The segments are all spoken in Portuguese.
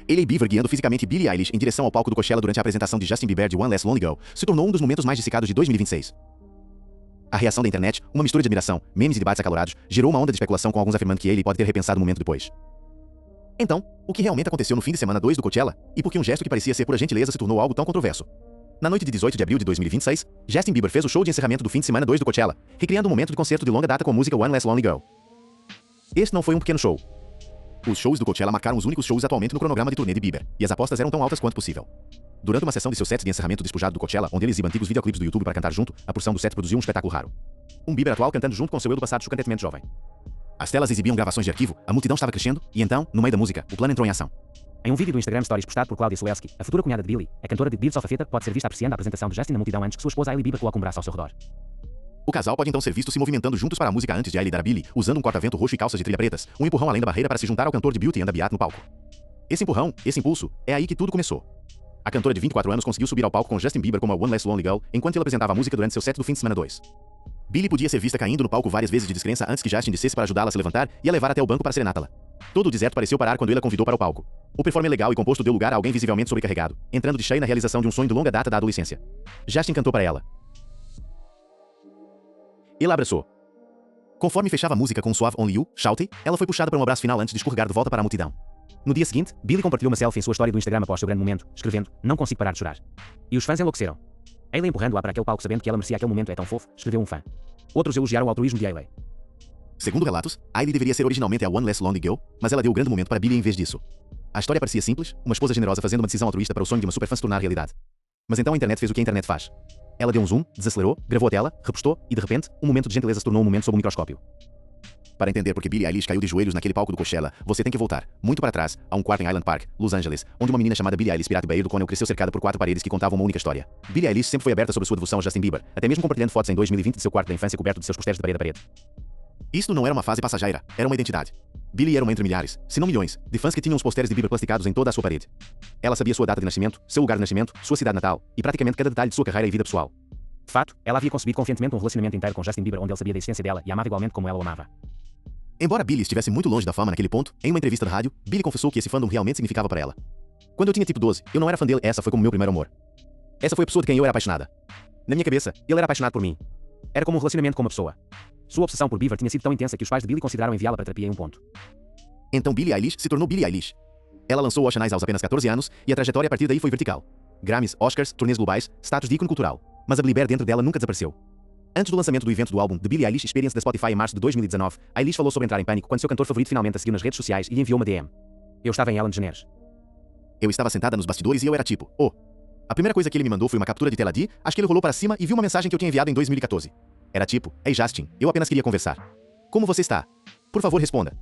Hailey Bieber guiando fisicamente Billie Eilish em direção ao palco do Coachella durante a apresentação de Justin Bieber de One Less Lonely Girl se tornou um dos momentos mais dissecados de 2026. A reação da internet, uma mistura de admiração, memes e debates acalorados, gerou uma onda de especulação com alguns afirmando que Hailey pode ter repensado o momento depois. Então, o que realmente aconteceu no fim de semana 2 do Coachella, e por que um gesto que parecia ser pura gentileza se tornou algo tão controverso? Na noite de 18 de abril de 2026, Justin Bieber fez o show de encerramento do fim de semana 2 do Coachella, recriando um momento de concerto de longa data com a música One Less Lonely Girl. Este não foi um pequeno show. Os shows do Coachella marcaram os únicos shows atualmente no cronograma de turnê de Bieber, e as apostas eram tão altas quanto possível. Durante uma sessão de seu set de encerramento despojado do Coachella, onde ele exibe antigos videoclipes do YouTube para cantar junto, a porção do set produziu um espetáculo raro. Um Bieber atual cantando junto com seu eu do passado chocantemente jovem. As telas exibiam gravações de arquivo, a multidão estava crescendo, e então, no meio da música, o plano entrou em ação. Em um vídeo do Instagram Stories postado por Claudia Sulewski, a futura cunhada de Billie, a cantora de Birds of a Feather pode ser vista apreciando a apresentação de Justin na multidão antes que sua esposa Hailey Bieber coloque um braço ao seu redor. O casal pode então ser visto se movimentando juntos para a música antes de Hailey dar a Billie, usando um corta-vento roxo e calças de trilha pretas, um empurrão além da barreira para se juntar ao cantor de Beauty and the Beast no palco. Esse empurrão, esse impulso, é aí que tudo começou. A cantora de 24 anos conseguiu subir ao palco com Justin Bieber como a One Less Lonely Girl, enquanto ele apresentava a música durante seu set do fim de semana 2. Billie podia ser vista caindo no palco várias vezes de descrença antes que Justin dissesse para ajudá-la a se levantar e a levar até o banco para serenatá-la. Todo o deserto pareceu parar quando ele a convidou para o palco. O performer legal e composto deu lugar a alguém visivelmente sobrecarregado, entrando de cheio na realização de um sonho de longa data da adolescência. Justin cantou para ela. Ele a abraçou. Conforme fechava a música com um suave Only You, Shouty, ela foi puxada para um abraço final antes de escorregar de volta para a multidão. No dia seguinte, Billie compartilhou uma selfie em sua história do Instagram após seu grande momento, escrevendo: "Não consigo parar de chorar." E os fãs enlouqueceram. Hailey empurrando-a para aquele palco sabendo que ela merecia aquele momento é tão fofo, escreveu um fã. Outros elogiaram o altruísmo de Hailey. Segundo relatos, Hailey deveria ser originalmente a One Less Lonely Girl, mas ela deu o grande momento para Billie em vez disso. A história parecia simples, uma esposa generosa fazendo uma decisão altruísta para o sonho de uma superfã se tornar realidade. Mas então a internet fez o que a internet faz. Ela deu um zoom, desacelerou, gravou a tela, repostou e de repente, um momento de gentileza se tornou um momento sob o microscópio. Para entender por que Billie Eilish caiu de joelhos naquele palco do Coachella, você tem que voltar, muito para trás, a um quarto em Island Park, Los Angeles, onde uma menina chamada Billie Eilish Pirate Bay do Connell cresceu cercada por 4 paredes que contavam uma única história. Billie Eilish sempre foi aberta sobre sua devoção a Justin Bieber, até mesmo compartilhando fotos em 2020 de seu quarto da infância coberto de seus posters de parede a parede. Isto não era uma fase passageira, era uma identidade. Billie era uma entre milhares, se não milhões, de fãs que tinham os posters de Bieber plasticados em toda a sua parede. Ela sabia sua data de nascimento, seu lugar de nascimento, sua cidade natal, e praticamente cada detalhe de sua carreira e vida pessoal. De fato, ela havia concebido confiantemente um relacionamento inteiro com Justin Bieber onde ele sabia da existência dela e a amava igualmente como ela o amava. Embora Billie estivesse muito longe da fama naquele ponto, em uma entrevista de rádio, Billie confessou que esse fandom realmente significava para ela. Quando eu tinha tipo 12, eu não era fã dele, essa foi como meu primeiro amor. Essa foi a pessoa de quem eu era apaixonada. Na minha cabeça, ele era apaixonado por mim. Era como um relacionamento com uma pessoa. Sua obsessão por Bieber tinha sido tão intensa que os pais de Billie consideraram enviá-la para terapia em um ponto. Então Billie Eilish se tornou Billie Eilish. Ela lançou Ocean Eyes aos apenas 14 anos, e a trajetória a partir daí foi vertical. Grammys, Oscars, turnês globais, status de ícone cultural. Mas a Belieber dentro dela nunca desapareceu. Antes do lançamento do evento do álbum The Billie Eilish Experience da Spotify em março de 2019, Eilish falou sobre entrar em pânico quando seu cantor favorito finalmente a seguiu nas redes sociais e lhe enviou uma DM. Eu estava em Ellen DeGeneres. Eu estava sentada nos bastidores e eu era tipo, oh. A primeira coisa que ele me mandou foi uma captura de tela de, acho que ele rolou para cima e viu uma mensagem que eu tinha enviado em 2014. Era tipo, ei Justin, eu apenas queria conversar. Como você está? Por favor responda.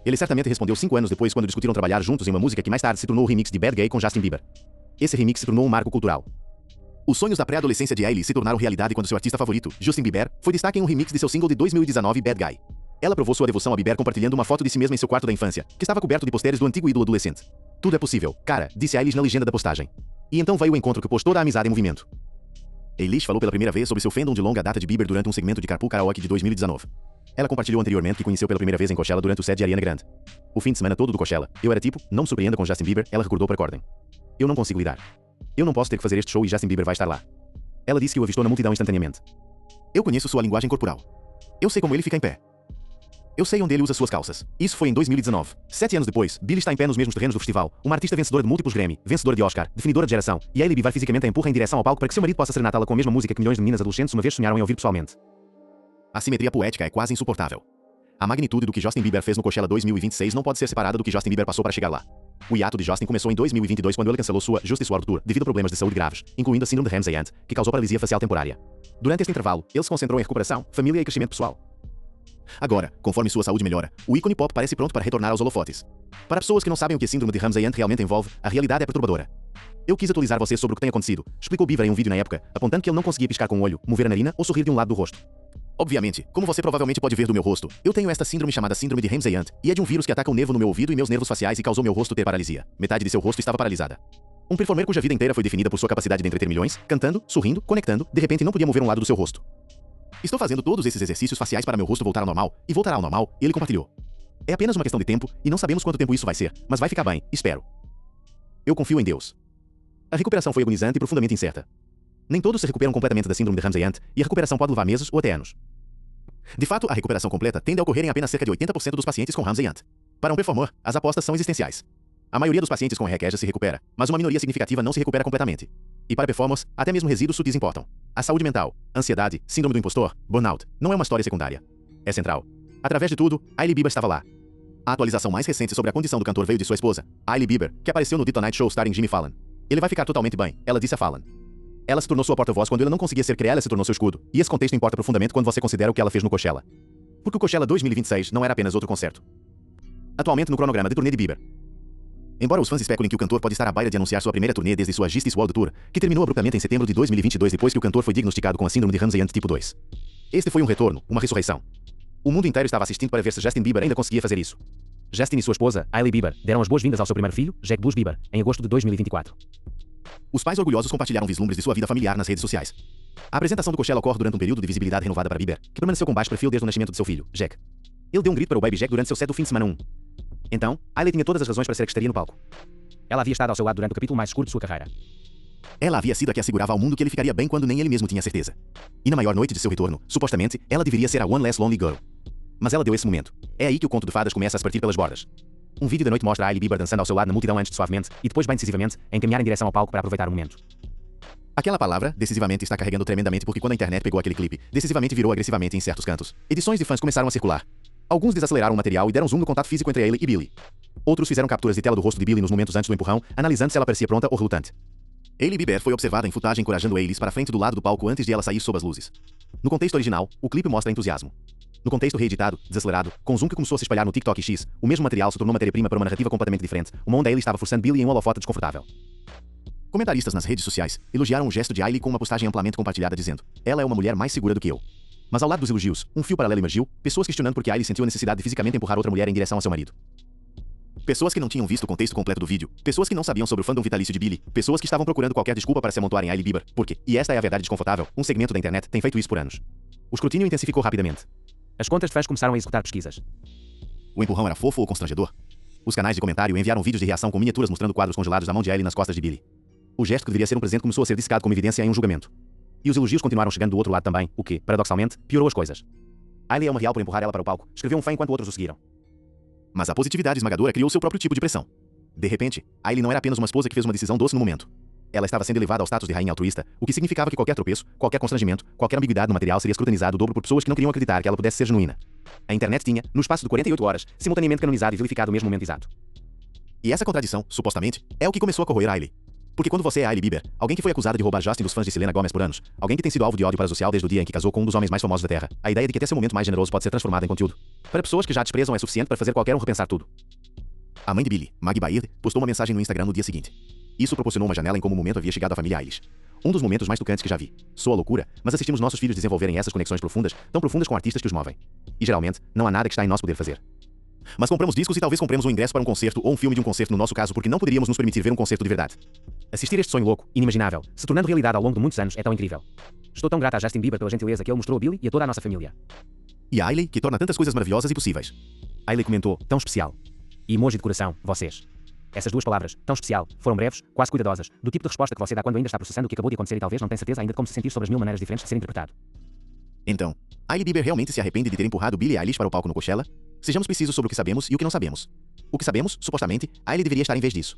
Ele certamente respondeu 5 anos depois quando discutiram trabalhar juntos em uma música que mais tarde se tornou o remix de Bad Gay com Justin Bieber. Esse remix se tornou um marco cultural. Os sonhos da pré-adolescência de Hailey se tornaram realidade quando seu artista favorito, Justin Bieber, foi destaque em um remix de seu single de 2019 Bad Guy. Ela provou sua devoção a Bieber compartilhando uma foto de si mesma em seu quarto da infância, que estava coberto de posteres do antigo ídolo adolescente. Tudo é possível, cara, disse Eilish na legenda da postagem. E então veio o encontro que pôs toda a amizade em movimento. Eilish falou pela primeira vez sobre seu fandom de longa data de Bieber durante um segmento de Carpool Karaoke de 2019. Ela compartilhou anteriormente que conheceu pela primeira vez em Coachella durante o set de Ariana Grande. O fim de semana todo do Coachella, eu era tipo, não me surpreenda com Justin Bieber, ela recordou para Corden. Eu não consigo lidar. Eu não posso ter que fazer este show e Justin Bieber vai estar lá. Ela disse que o avistou na multidão instantaneamente. Eu conheço sua linguagem corporal. Eu sei como ele fica em pé. Eu sei onde ele usa suas calças. Isso foi em 2019. 7 anos depois, Billie está em pé nos mesmos terrenos do festival, uma artista vencedora de múltiplos Grammy, vencedora de Oscar, definidora de geração, e Hailey Bieber fisicamente a empurra em direção ao palco para que seu marido possa serenatá-la com a mesma música que milhões de meninas adolescentes uma vez sonharam em ouvir pessoalmente. A simetria poética é quase insuportável. A magnitude do que Justin Bieber fez no Coachella 2026 não pode ser separada do que Justin Bieber passou para chegar lá. O hiato de Justin começou em 2022 quando ele cancelou sua Justice WRLD Tour devido a problemas de saúde graves, incluindo a síndrome de Ramsay-Hunt, que causou paralisia facial temporária. Durante este intervalo, ele se concentrou em recuperação, família e crescimento pessoal. Agora, conforme sua saúde melhora, o ícone pop parece pronto para retornar aos holofotes. Para pessoas que não sabem o que a síndrome de Ramsay-Hunt realmente envolve, a realidade é perturbadora. Eu quis atualizar você sobre o que tem acontecido, explicou Bieber em um vídeo na época, apontando que ele não conseguia piscar com o olho, mover a narina ou sorrir de um lado do rosto. Obviamente, como você provavelmente pode ver do meu rosto, eu tenho esta síndrome chamada síndrome de Ramsay-Hunt, e é de um vírus que ataca o nervo no meu ouvido e meus nervos faciais e causou meu rosto ter paralisia. Metade de seu rosto estava paralisada. Um performer cuja vida inteira foi definida por sua capacidade de entreter milhões, cantando, sorrindo, conectando, de repente não podia mover um lado do seu rosto. Estou fazendo todos esses exercícios faciais para meu rosto voltar ao normal, e voltará ao normal, e ele compartilhou. É apenas uma questão de tempo, e não sabemos quanto tempo isso vai ser, mas vai ficar bem, espero. Eu confio em Deus. A recuperação foi agonizante e profundamente incerta. Nem todos se recuperam completamente da síndrome de Ramsay-Hunt, e a recuperação pode levar meses ou até anos. De fato, a recuperação completa tende a ocorrer em apenas cerca de 80% dos pacientes com Ramsay-Hunt. Para um performer, as apostas são existenciais. A maioria dos pacientes com REC se recupera, mas uma minoria significativa não se recupera completamente. E para performers, até mesmo resíduos sutis importam. A saúde mental, ansiedade, síndrome do impostor, burnout, não é uma história secundária. É central. Através de tudo, Hailey Bieber estava lá. A atualização mais recente sobre a condição do cantor veio de sua esposa, Hailey Bieber, que apareceu no The Tonight Show starring Jimmy Fallon. Ele vai ficar totalmente bem, ela disse a Fallon. Ela se tornou sua porta-voz quando ele não conseguia ser ela se tornou seu escudo, e esse contexto importa profundamente quando você considera o que ela fez no Coachella. Porque o Coachella 2026 não era apenas outro concerto. Atualmente no cronograma de turnê de Bieber. Embora os fãs especulem que o cantor pode estar à beira de anunciar sua primeira turnê desde sua Justice World Tour, que terminou abruptamente em setembro de 2022 depois que o cantor foi diagnosticado com a síndrome de Ramsay-Hunt tipo 2. Este foi um retorno, uma ressurreição. O mundo inteiro estava assistindo para ver se Justin Bieber ainda conseguia fazer isso. Justin e sua esposa, Hailey Bieber, deram as boas-vindas ao seu primeiro filho, Jack Bush Bieber, em agosto de 2024. Os pais orgulhosos compartilharam vislumbres de sua vida familiar nas redes sociais. A apresentação do Coachella ocorre durante um período de visibilidade renovada para Bieber, que permaneceu com baixo perfil desde o nascimento de seu filho, Jack. Ele deu um grito para o Baby Jack durante seu set do fim de semana 1. Então, Hailey tinha todas as razões para ser a que estaria no palco. Ela havia estado ao seu lado durante o capítulo mais escuro de sua carreira. Ela havia sido a que assegurava ao mundo que ele ficaria bem quando nem ele mesmo tinha certeza. E na maior noite de seu retorno, supostamente, ela deveria ser a One Less Lonely Girl. Mas ela deu esse momento. É aí que o conto de fadas começa a se partir pelas bordas. Um vídeo da noite mostra Hailey Bieber dançando ao seu lado na multidão antes de suavemente, e depois bem decisivamente, encaminhar em direção ao palco para aproveitar o momento. Aquela palavra, decisivamente, está carregando tremendamente porque quando a internet pegou aquele clipe, decisivamente virou agressivamente em certos cantos. Edições de fãs começaram a circular. Alguns desaceleraram o material e deram zoom no contato físico entre Hailey e Billie. Outros fizeram capturas de tela do rosto de Billie nos momentos antes do empurrão, analisando se ela parecia pronta ou relutante. Hailey Bieber foi observada em footage encorajando Hailey para frente do lado do palco antes de ela sair sob as luzes. No contexto original, o clipe mostra entusiasmo. No contexto reeditado, desacelerado, com zoom que começou a se espalhar no TikTok X, o mesmo material se tornou matéria-prima para uma narrativa completamente diferente, uma onde Hailey estava forçando Billie em um holofote desconfortável. Comentaristas nas redes sociais elogiaram o gesto de Hailey com uma postagem amplamente compartilhada dizendo: "Ela é uma mulher mais segura do que eu." Mas ao lado dos elogios, um fio paralelo emergiu, pessoas questionando por que Hailey sentiu a necessidade de fisicamente empurrar outra mulher em direção ao seu marido. Pessoas que não tinham visto o contexto completo do vídeo, pessoas que não sabiam sobre o fandom vitalício de Billie, pessoas que estavam procurando qualquer desculpa para se amontoar em Hailey Bieber, porque, e esta é a verdade desconfortável, um segmento da internet tem feito isso por anos. O escrutínio intensificou rapidamente. As contas de fãs começaram a executar pesquisas. O empurrão era fofo ou constrangedor? Os canais de comentário enviaram vídeos de reação com miniaturas mostrando quadros congelados da mão de Hailey nas costas de Billie. O gesto que deveria ser um presente começou a ser dissecado como evidência em um julgamento. E os elogios continuaram chegando do outro lado também, o que, paradoxalmente, piorou as coisas. Hailey é uma real por empurrar ela para o palco, escreveu um fã enquanto outros o seguiram. Mas a positividade esmagadora criou seu próprio tipo de pressão. De repente, Hailey não era apenas uma esposa que fez uma decisão doce no momento. Ela estava sendo elevada ao status de rainha altruísta, o que significava que qualquer tropeço, qualquer constrangimento, qualquer ambiguidade no material seria escrutinizado o dobro por pessoas que não queriam acreditar que ela pudesse ser genuína. A internet tinha, no espaço de 48 horas, simultaneamente canonizado e vilificado o mesmo momento exato. E essa contradição, supostamente, é o que começou a corroer Hailey. Porque quando você é Hailey Bieber, alguém que foi acusada de roubar Justin dos fãs de Selena Gomez por anos, alguém que tem sido alvo de ódio parasocial desde o dia em que casou com um dos homens mais famosos da Terra, a ideia de que até seu momento mais generoso pode ser transformado em conteúdo. Para pessoas que já desprezam é suficiente para fazer qualquer um repensar tudo. A mãe de Billie, Maggie Baird, postou uma mensagem no Instagram no dia seguinte. Isso proporcionou uma janela em como o momento havia chegado à família Eilish. Um dos momentos mais tocantes que já vi. Soa loucura, mas assistimos nossos filhos desenvolverem essas conexões profundas, tão profundas com artistas que os movem. E geralmente, não há nada que está em nosso poder fazer. Mas compramos discos e talvez compremos um ingresso para um concerto ou um filme de um concerto no nosso caso porque não poderíamos nos permitir ver um concerto de verdade. Assistir este sonho louco, inimaginável, se tornando realidade ao longo de muitos anos é tão incrível. Estou tão grata a Justin Bieber pela gentileza que ele mostrou a Billie e a toda a nossa família. E a Hailey, que torna tantas coisas maravilhosas e possíveis. Hailey comentou, tão especial. E emoji de coração, vocês. Essas duas palavras, tão especial, foram breves, quase cuidadosas, do tipo de resposta que você dá quando ainda está processando o que acabou de acontecer e talvez não tenha certeza ainda de como se sentir sobre as mil maneiras diferentes de ser interpretado. Então, Hailey Bieber realmente se arrepende de ter empurrado Billie Eilish para o palco no Coachella? Sejamos precisos sobre o que sabemos e o que não sabemos. O que sabemos, supostamente, Hailey deveria estar em vez disso.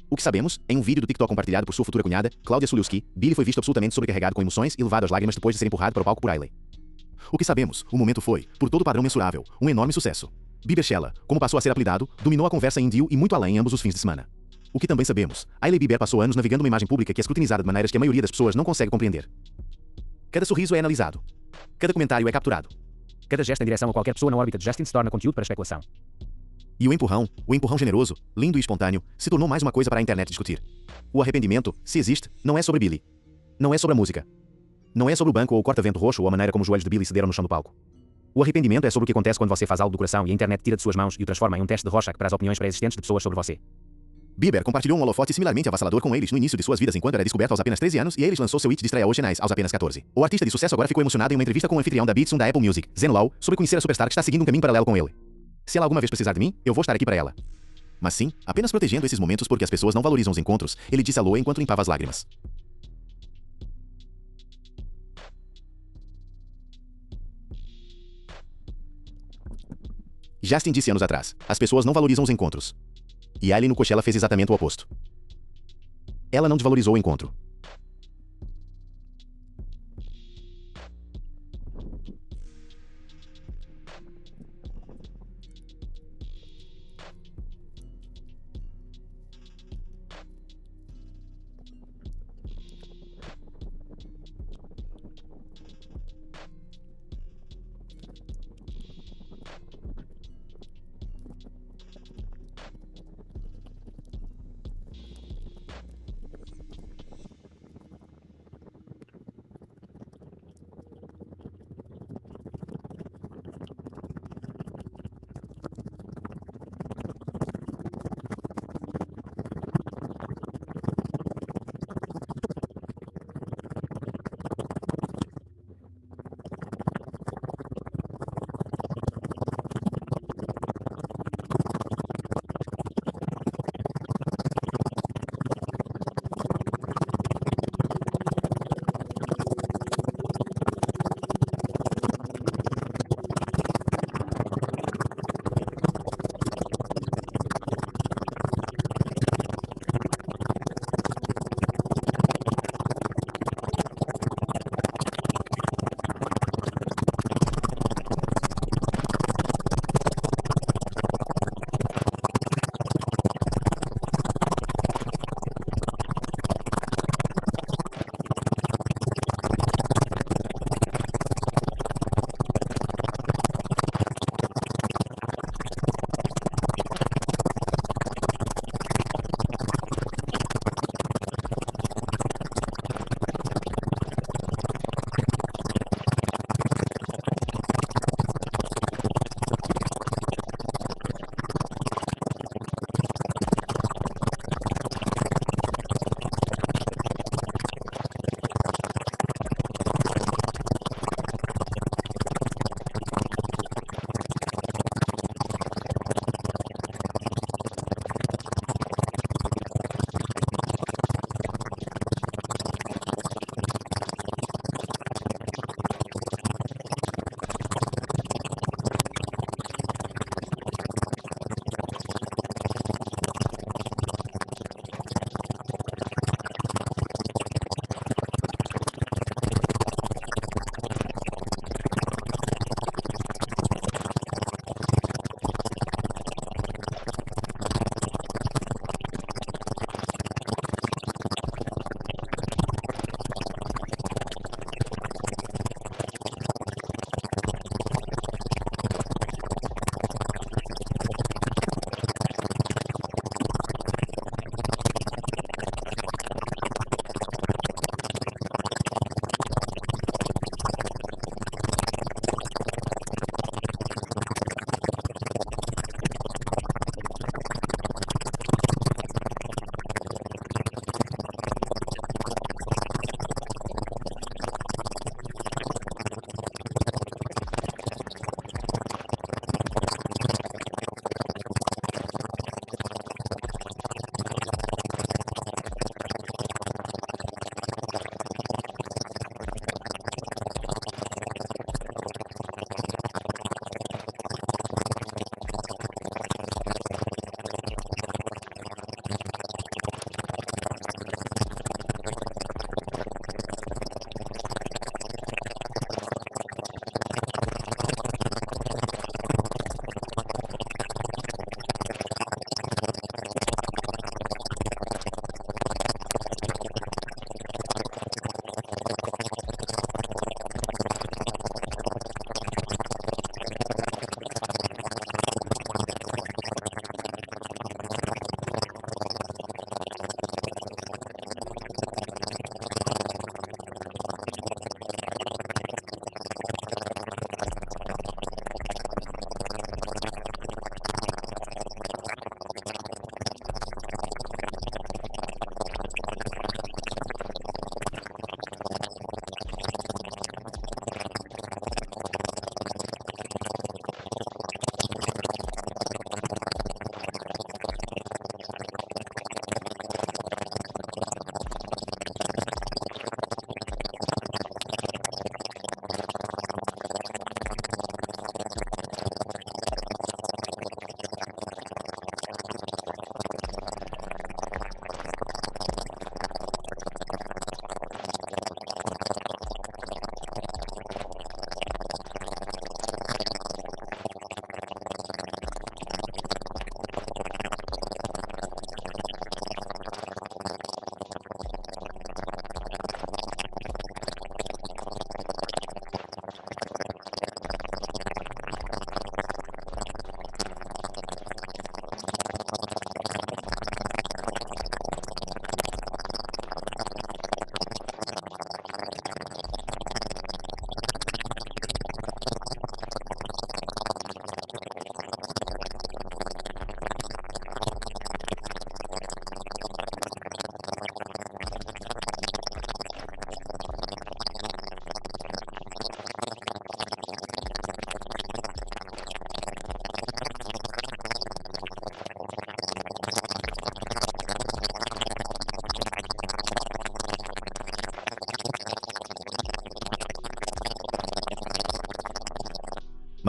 O que sabemos, em um vídeo do TikTok compartilhado por sua futura cunhada, Claudia Sulewski, Billie foi visto absolutamente sobrecarregado com emoções e levado às lágrimas depois de ser empurrado para o palco por Hailey. O que sabemos, o momento foi, por todo padrão mensurável, um enorme sucesso. Bieberchella, como passou a ser apelidado, dominou a conversa indie e muito além em ambos os fins de semana. O que também sabemos, Hailey Bieber passou anos navegando uma imagem pública que é escrutinizada de maneiras que a maioria das pessoas não consegue compreender. Cada sorriso é analisado. Cada comentário é capturado. Cada gesto em direção a qualquer pessoa na órbita de Justin se torna conteúdo para especulação. E o empurrão generoso, lindo e espontâneo, se tornou mais uma coisa para a internet discutir. O arrependimento, se existe, não é sobre Billie. Não é sobre a música. Não é sobre o banco ou o corta-vento roxo ou a maneira como os joelhos de Billie cederam no chão do palco. O arrependimento é sobre o que acontece quando você faz algo do coração e a internet tira de suas mãos e o transforma em um teste de Rorschach para as opiniões pré-existentes de pessoas sobre você. Bieber compartilhou um holofote similarmente avassalador com Eilish no início de suas vidas enquanto era descoberto aos apenas 13 anos e Eilish lançou seu hit de estreia Ocean Eyes aos apenas 14. O artista de sucesso agora ficou emocionado em uma entrevista com o anfitrião da Beats da Apple Music, Zen Low, sobre conhecer a superstar que está seguindo um caminho paralelo com ele. Se ela alguma vez precisar de mim, eu vou estar aqui para ela. mas sim, apenas protegendo esses momentos porque as pessoas não valorizam os encontros, ele disse a Loa enquanto limpava as lágrimas. Justin disse anos atrás, as pessoas não valorizam os encontros. E Ali no Coachella fez exatamente o oposto. Ela não desvalorizou o encontro.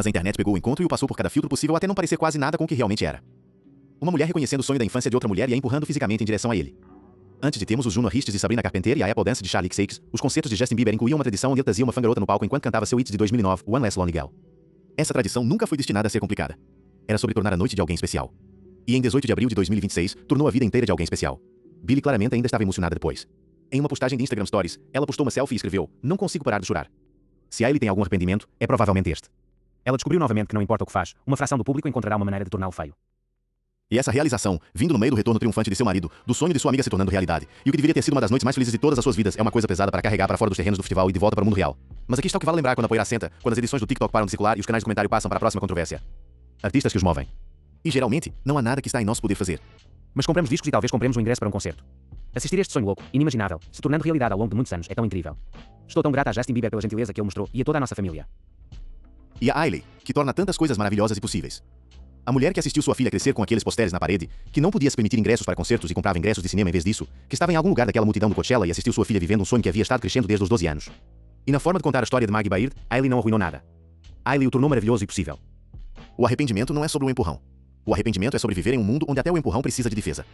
Mas a internet pegou o encontro e o passou por cada filtro possível até não parecer quase nada com o que realmente era. Uma mulher reconhecendo o sonho da infância de outra mulher e a empurrando fisicamente em direção a ele. Antes de termos os Juno Ristes de Sabrina Carpenter e a Apple Dance de Charlie XCX, os concertos de Justin Bieber incluíam uma tradição onde ele trazia uma fã garota no palco enquanto cantava seu hit de 2009, One Less Lonely Girl. Essa tradição nunca foi destinada a ser complicada. Era sobre tornar a noite de alguém especial. E em 18 de abril de 2026, tornou a vida inteira de alguém especial. Billie claramente ainda estava emocionada depois. Em uma postagem de Instagram Stories, ela postou uma selfie e escreveu: "Não consigo parar de chorar." Se Hailey tem algum arrependimento, é provavelmente este. Ela descobriu novamente que não importa o que faz, uma fração do público encontrará uma maneira de torná-lo feio. E essa realização, vindo no meio do retorno triunfante de seu marido, do sonho de sua amiga se tornando realidade, e o que deveria ter sido uma das noites mais felizes de todas as suas vidas, é uma coisa pesada para carregar para fora dos terrenos do festival e de volta para o mundo real. Mas aqui está o que vale lembrar quando a poeira assenta, quando as edições do TikTok param de circular e os canais de comentário passam para a próxima controvérsia. Artistas que os movem. E geralmente, não há nada que está em nosso poder fazer. Mas compramos discos e talvez compremos um ingresso para um concerto. Assistir a este sonho louco, inimaginável, se tornando realidade ao longo de muitos anos, é tão incrível. Estou tão grata a Justin Bieber pela gentileza que ele mostrou e a toda a nossa família. E a Hailey, que torna tantas coisas maravilhosas e possíveis. A mulher que assistiu sua filha crescer com aqueles posteres na parede, que não podia se permitir ingressos para concertos e comprava ingressos de cinema em vez disso, que estava em algum lugar daquela multidão do Coachella e assistiu sua filha vivendo um sonho que havia estado crescendo desde os 12 anos. E na forma de contar a história de Maggie Baird, Hailey não arruinou nada. Hailey o tornou maravilhoso e possível. O arrependimento não é sobre o empurrão. O arrependimento é sobre viver em um mundo onde até o empurrão precisa de defesa.